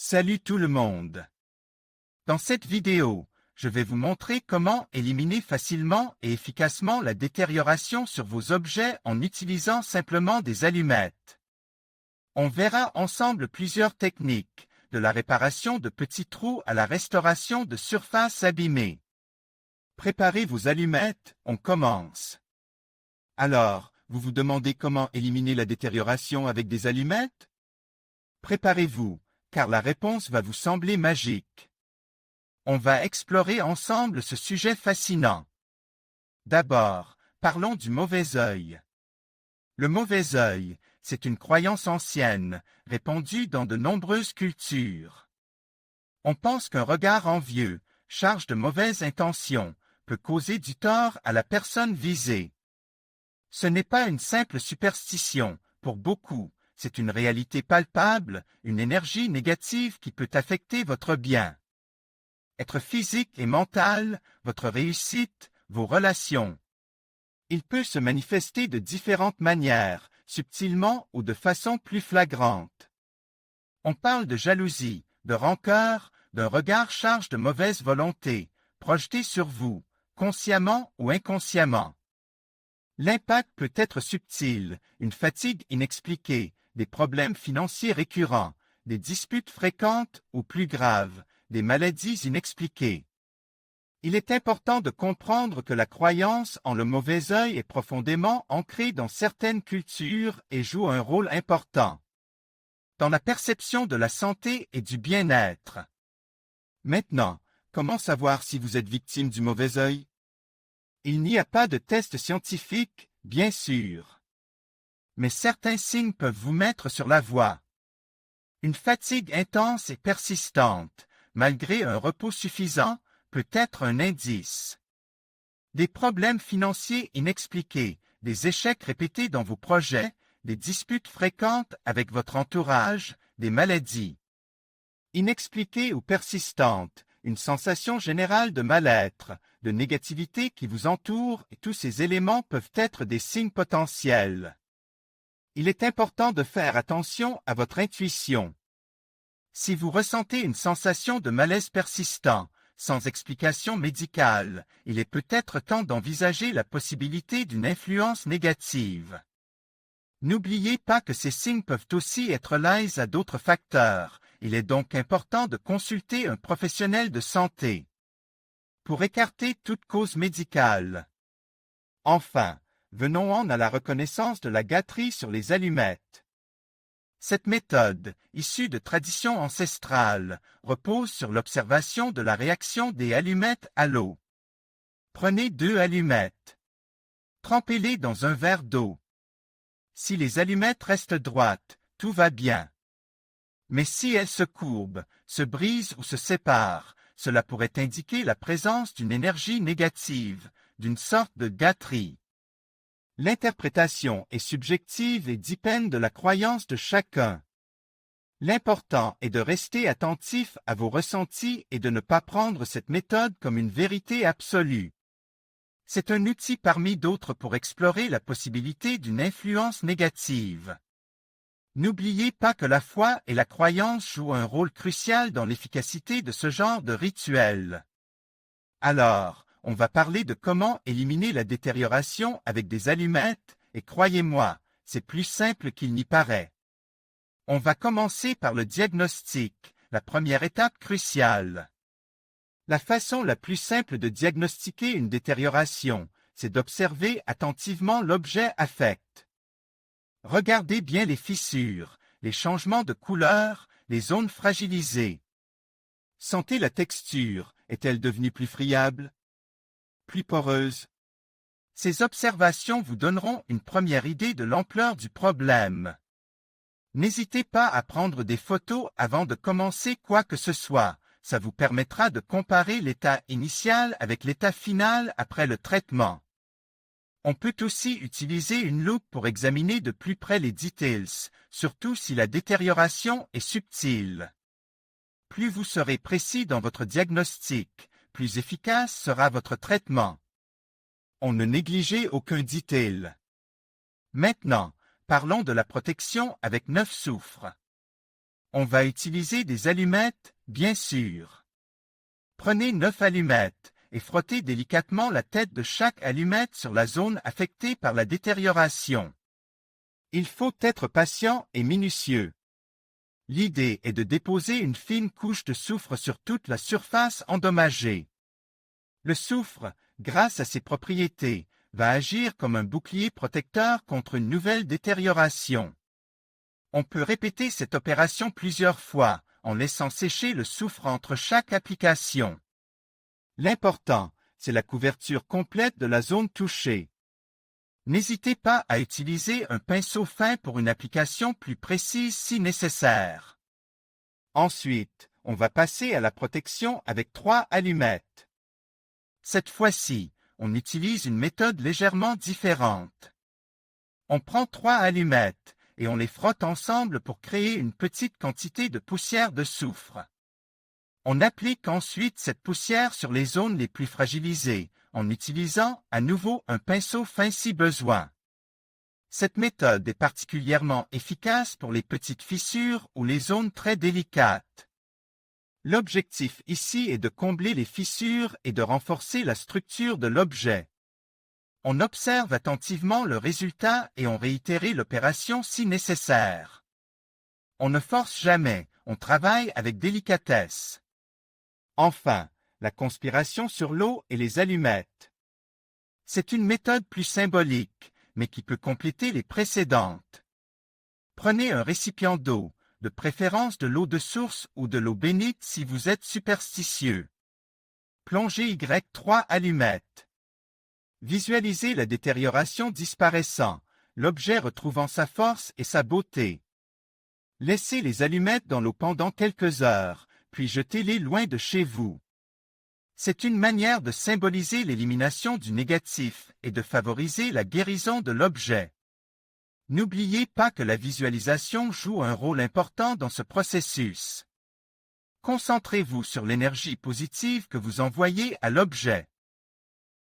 Salut tout le monde! Dans cette vidéo, je vais vous montrer comment éliminer facilement et efficacement la détérioration sur vos objets en utilisant simplement des allumettes. On verra ensemble plusieurs techniques, de la réparation de petits trous à la restauration de surfaces abîmées. Préparez vos allumettes, on commence. Alors, vous vous demandez comment éliminer la détérioration avec des allumettes? Préparez-vous, car la réponse va vous sembler magique. On va explorer ensemble ce sujet fascinant. D'abord, parlons du mauvais œil. Le mauvais œil, c'est une croyance ancienne, répandue dans de nombreuses cultures. On pense qu'un regard envieux, charge de mauvaises intentions, peut causer du tort à la personne visée. Ce n'est pas une simple superstition, pour beaucoup, c'est une réalité palpable, une énergie négative qui peut affecter votre bien. Être physique et mental, votre réussite, vos relations. Il peut se manifester de différentes manières, subtilement ou de façon plus flagrante. On parle de jalousie, de rancœur, d'un regard charge de mauvaise volonté, projeté sur vous, consciemment ou inconsciemment. L'impact peut être subtil, une fatigue inexpliquée, des problèmes financiers récurrents, des disputes fréquentes ou plus graves, des maladies inexpliquées. Il est important de comprendre que la croyance en le mauvais œil est profondément ancrée dans certaines cultures et joue un rôle important dans la perception de la santé et du bien-être. Maintenant, comment savoir si vous êtes victime du mauvais œil? Il n'y a pas de test scientifique, bien sûr. Mais certains signes peuvent vous mettre sur la voie. Une fatigue intense et persistante, malgré un repos suffisant, peut être un indice. Des problèmes financiers inexpliqués, des échecs répétés dans vos projets, des disputes fréquentes avec votre entourage, des maladies inexpliquées ou persistantes, une sensation générale de mal-être, de négativité qui vous entoure, et tous ces éléments peuvent être des signes potentiels. Il est important de faire attention à votre intuition. Si vous ressentez une sensation de malaise persistant, sans explication médicale, il est peut-être temps d'envisager la possibilité d'une influence négative. N'oubliez pas que ces signes peuvent aussi être liés à d'autres facteurs. Il est donc important de consulter un professionnel de santé pour écarter toute cause médicale. Enfin, venons-en à la reconnaissance de la gâterie sur les allumettes. Cette méthode, issue de traditions ancestrales, repose sur l'observation de la réaction des allumettes à l'eau. Prenez 2 allumettes. Trempez-les dans un verre d'eau. Si les allumettes restent droites, tout va bien. Mais si elles se courbent, se brisent ou se séparent, cela pourrait indiquer la présence d'une énergie négative, d'une sorte de gâterie. L'interprétation est subjective et dépend de la croyance de chacun. L'important est de rester attentif à vos ressentis et de ne pas prendre cette méthode comme une vérité absolue. C'est un outil parmi d'autres pour explorer la possibilité d'une influence négative. N'oubliez pas que la foi et la croyance jouent un rôle crucial dans l'efficacité de ce genre de rituel. Alors, on va parler de comment éliminer la détérioration avec des allumettes, et croyez-moi, c'est plus simple qu'il n'y paraît. On va commencer par le diagnostic, la première étape cruciale. La façon la plus simple de diagnostiquer une détérioration, c'est d'observer attentivement l'objet affect. Regardez bien les fissures, les changements de couleur, les zones fragilisées. Sentez la texture, est-elle devenue plus friable? Plus poreuse? Ces observations vous donneront une première idée de l'ampleur du problème. N'hésitez pas à prendre des photos avant de commencer quoi que ce soit. Ça vous permettra de comparer l'état initial avec l'état final après le traitement. On peut aussi utiliser une loupe pour examiner de plus près les details, surtout si la détérioration est subtile. Plus vous serez précis dans votre diagnostic, plus efficace sera votre traitement. On ne négligez aucun detail. Maintenant, parlons de la protection avec 9 soufre. On va utiliser des allumettes, bien sûr. Prenez 9 allumettes et frottez délicatement la tête de chaque allumette sur la zone affectée par la détérioration. Il faut être patient et minutieux. L'idée est de déposer une fine couche de soufre sur toute la surface endommagée. Le soufre, grâce à ses propriétés, va agir comme un bouclier protecteur contre une nouvelle détérioration. On peut répéter cette opération plusieurs fois, en laissant sécher le soufre entre chaque application. L'important, c'est la couverture complète de la zone touchée. N'hésitez pas à utiliser un pinceau fin pour une application plus précise si nécessaire. Ensuite, on va passer à la protection avec 3 allumettes. Cette fois-ci, on utilise une méthode légèrement différente. On prend 3 allumettes et on les frotte ensemble pour créer une petite quantité de poussière de soufre. On applique ensuite cette poussière sur les zones les plus fragilisées, en utilisant à nouveau un pinceau fin si besoin. Cette méthode est particulièrement efficace pour les petites fissures ou les zones très délicates. L'objectif ici est de combler les fissures et de renforcer la structure de l'objet. On observe attentivement le résultat et on réitère l'opération si nécessaire. On ne force jamais, on travaille avec délicatesse. Enfin, la conspiration sur l'eau et les allumettes. C'est une méthode plus symbolique, mais qui peut compléter les précédentes. Prenez un récipient d'eau, de préférence de l'eau de source ou de l'eau bénite si vous êtes superstitieux. Plongez Y3 allumettes. Visualisez la détérioration disparaissant, l'objet retrouvant sa force et sa beauté. Laissez les allumettes dans l'eau pendant quelques heures, puis jetez-les loin de chez vous. C'est une manière de symboliser l'élimination du négatif et de favoriser la guérison de l'objet. N'oubliez pas que la visualisation joue un rôle important dans ce processus. Concentrez-vous sur l'énergie positive que vous envoyez à l'objet.